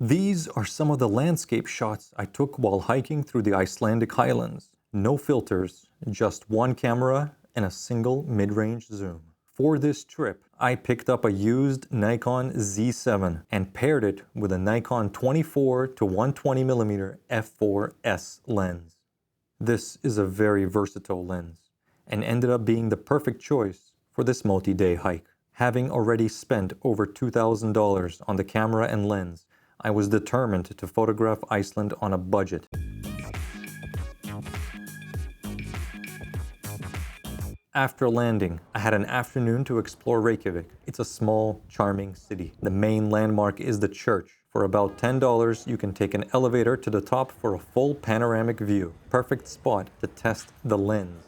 These are some of the landscape shots I took while hiking through the Icelandic Highlands. No filters, just one camera and a single mid-range zoom. For this trip, I picked up a used Nikon Z7 and paired it with a Nikon 24 to 120mm f4S lens. This is a very versatile lens and ended up being the perfect choice for this multi-day hike. Having already spent over $2,000 on the camera and lens, I was determined to photograph Iceland on a budget. After landing, I had an afternoon to explore Reykjavik. It's a small, charming city. The main landmark is the church. For about $10, you can take an elevator to the top for a full panoramic view. Perfect spot to test the lens.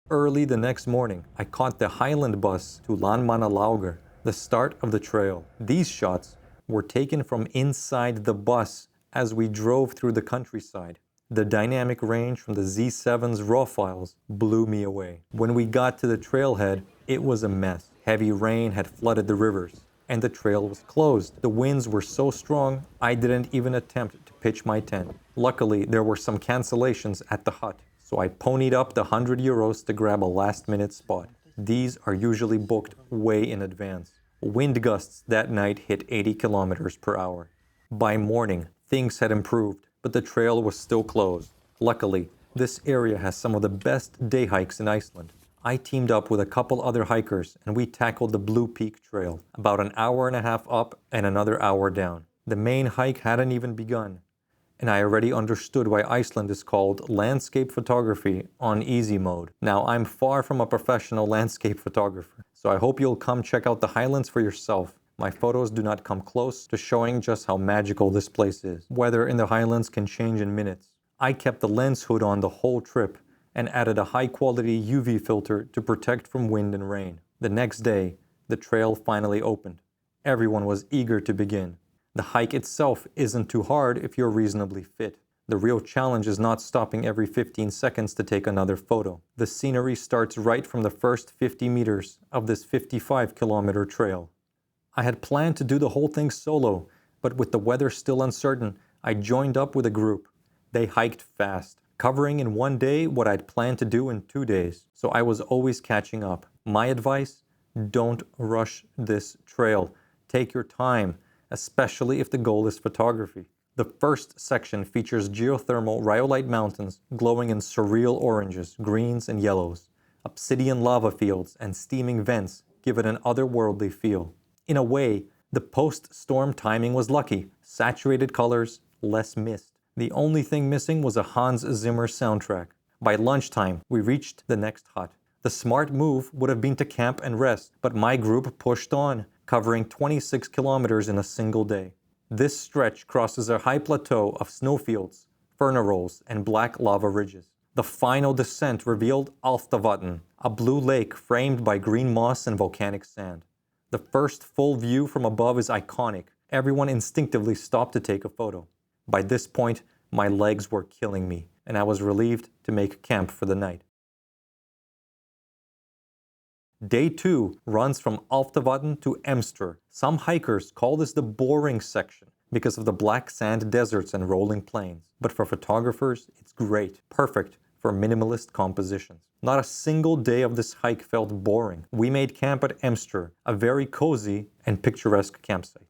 Early the next morning, I caught the Highland bus to Laugavegur, the start of the trail. These shots were taken from inside the bus as we drove through the countryside. The dynamic range from the Z7's RAW files blew me away. When we got to the trailhead, it was a mess. Heavy rain had flooded the rivers, and the trail was closed. The winds were so strong, I didn't even attempt to pitch my tent. Luckily, there were some cancellations at the hut, so I ponied up the €100 to grab a last-minute spot. These are usually booked way in advance. Wind gusts that night hit 80 kilometers per hour. By morning, things had improved, but the trail was still closed. Luckily, this area has some of the best day hikes in Iceland. I teamed up with a couple other hikers and we tackled the Blue Peak Trail, about an hour and a half up and another hour down. The main hike hadn't even begun, and I already understood why Iceland is called landscape photography on easy mode. Now, I'm far from a professional landscape photographer, so I hope you'll come check out the Highlands for yourself. My photos do not come close to showing just how magical this place is. Weather in the Highlands can change in minutes. I kept the lens hood on the whole trip and added a high-quality UV filter to protect from wind and rain. The next day, the trail finally opened. Everyone was eager to begin. The hike itself isn't too hard if you're reasonably fit. The real challenge is not stopping every 15 seconds to take another photo. The scenery starts right from the first 50 meters of this 55-kilometer trail. I had planned to do the whole thing solo, but with the weather still uncertain, I joined up with a group. They hiked fast, covering in one day what I'd planned to do in 2 days, so I was always catching up. My advice? Don't rush this trail. Take your time, especially if the goal is photography. The first section features geothermal rhyolite mountains glowing in surreal oranges, greens, and yellows. Obsidian lava fields and steaming vents give it an otherworldly feel. In a way, the post-storm timing was lucky. Saturated colors, less mist. The only thing missing was a Hans Zimmer soundtrack. By lunchtime, we reached the next hut. The smart move would have been to camp and rest, but my group pushed on, covering 26 kilometers in a single day. This stretch crosses a high plateau of snowfields, fernarolls, and black lava ridges. The final descent revealed Álftavatn, a blue lake framed by green moss and volcanic sand. The first full view from above is iconic. Everyone instinctively stopped to take a photo. By this point, my legs were killing me, and I was relieved to make camp for the night. Day 2 runs from Álftavatn to Emstur. Some hikers call this the boring section because of the black sand deserts and rolling plains. But for photographers, it's great, perfect for minimalist compositions. Not a single day of this hike felt boring. We made camp at Emstur, a very cozy and picturesque campsite.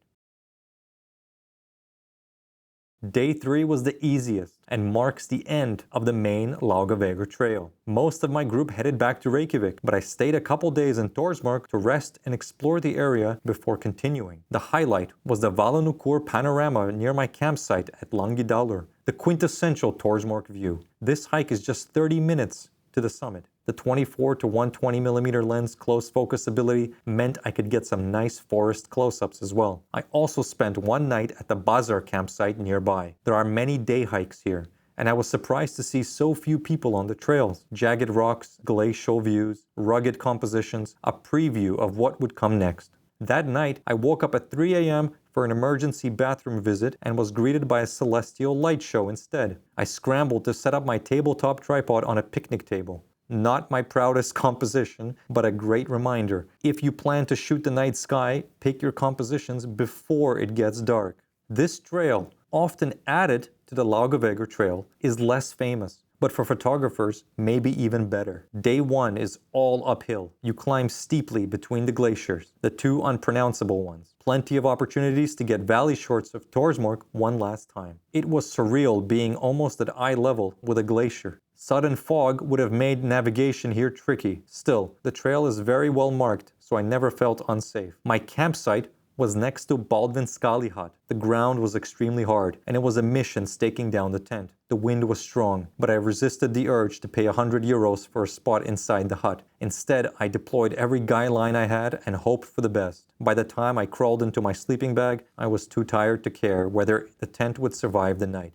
Day 3 was the easiest and marks the end of the main Laugavegur trail. Most of my group headed back to Reykjavik, but I stayed a couple days in Thorsmark to rest and explore the area before continuing. The highlight was the Valanukur panorama near my campsite at Langidalur, the quintessential Thorsmark view. This hike is just 30 minutes to the summit. The 24 to 120mm lens close focus ability meant I could get some nice forest close-ups as well. I also spent one night at the Bazar campsite nearby. There are many day hikes here, and I was surprised to see so few people on the trails. Jagged rocks, glacial views, rugged compositions, a preview of what would come next. That night, I woke up at 3 a.m. for an emergency bathroom visit and was greeted by a celestial light show instead. I scrambled to set up my tabletop tripod on a picnic table. Not my proudest composition, but a great reminder. If you plan to shoot the night sky, pick your compositions before it gets dark. This trail, often added to the Laugavegur Trail, is less famous, but for photographers, maybe even better. Day 1 is all uphill. You climb steeply between the glaciers, the two unpronounceable ones. Plenty of opportunities to get valley shots of Torsmork one last time. It was surreal being almost at eye level with a glacier. Sudden fog would have made navigation here tricky. Still, the trail is very well marked, so I never felt unsafe. My campsite was next to Baldvinskali hut. The ground was extremely hard, and it was a mission staking down the tent. The wind was strong, but I resisted the urge to pay 100 euros for a spot inside the hut. Instead, I deployed every guy line I had and hoped for the best. By the time I crawled into my sleeping bag, I was too tired to care whether the tent would survive the night.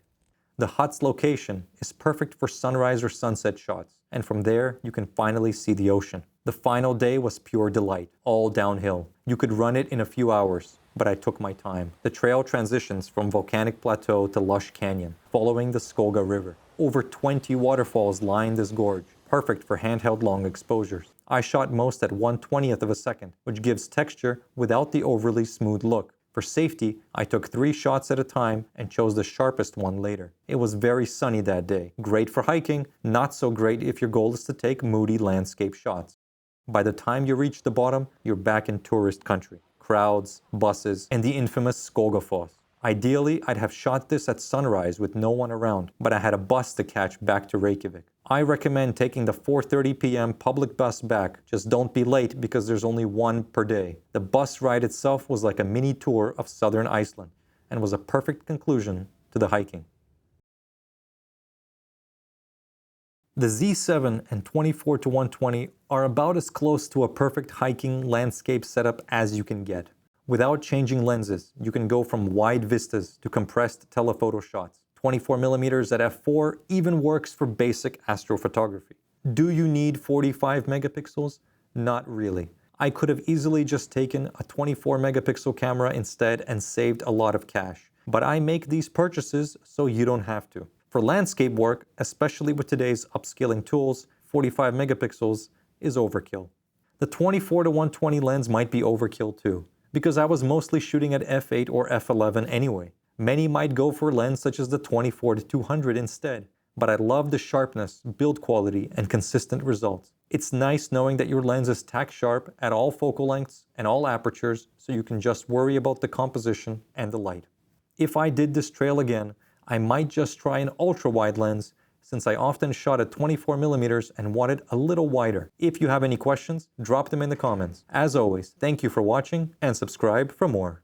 The hut's location is perfect for sunrise or sunset shots, and from there you can finally see the ocean. The final day was pure delight, all downhill. You could run it in a few hours, but I took my time. The trail transitions from volcanic plateau to lush canyon, following the Skoga River. Over 20 waterfalls line this gorge, perfect for handheld long exposures. I shot most at 1/20th of a second, which gives texture without the overly smooth look. For safety, I took 3 shots at a time and chose the sharpest one later. It was very sunny that day. Great for hiking, not so great if your goal is to take moody landscape shots. By the time you reach the bottom, you're back in tourist country. Crowds, buses, and the infamous Skogafoss. Ideally, I'd have shot this at sunrise with no one around, but I had a bus to catch back to Reykjavik. I recommend taking the 4:30 p.m. public bus back. Just don't be late because there's only one per day. The bus ride itself was like a mini tour of southern Iceland and was a perfect conclusion to the hiking. The Z7 and 24-120 are about as close to a perfect hiking landscape setup as you can get. Without changing lenses, you can go from wide vistas to compressed telephoto shots. 24mm at f4 even works for basic astrophotography. Do you need 45 megapixels? Not really. I could have easily just taken a 24 megapixel camera instead and saved a lot of cash. But I make these purchases so you don't have to. For landscape work, especially with today's upscaling tools, 45 megapixels is overkill. The 24-120 lens might be overkill too, because I was mostly shooting at f8 or f11 anyway. Many might go for a lens such as the 24-200 instead, but I love the sharpness, build quality, and consistent results. It's nice knowing that your lens is tack sharp at all focal lengths and all apertures, so you can just worry about the composition and the light. If I did this trail again, I might just try an ultra-wide lens, since I often shot at 24mm and want it a little wider. If you have any questions, drop them in the comments. As always, thank you for watching and subscribe for more.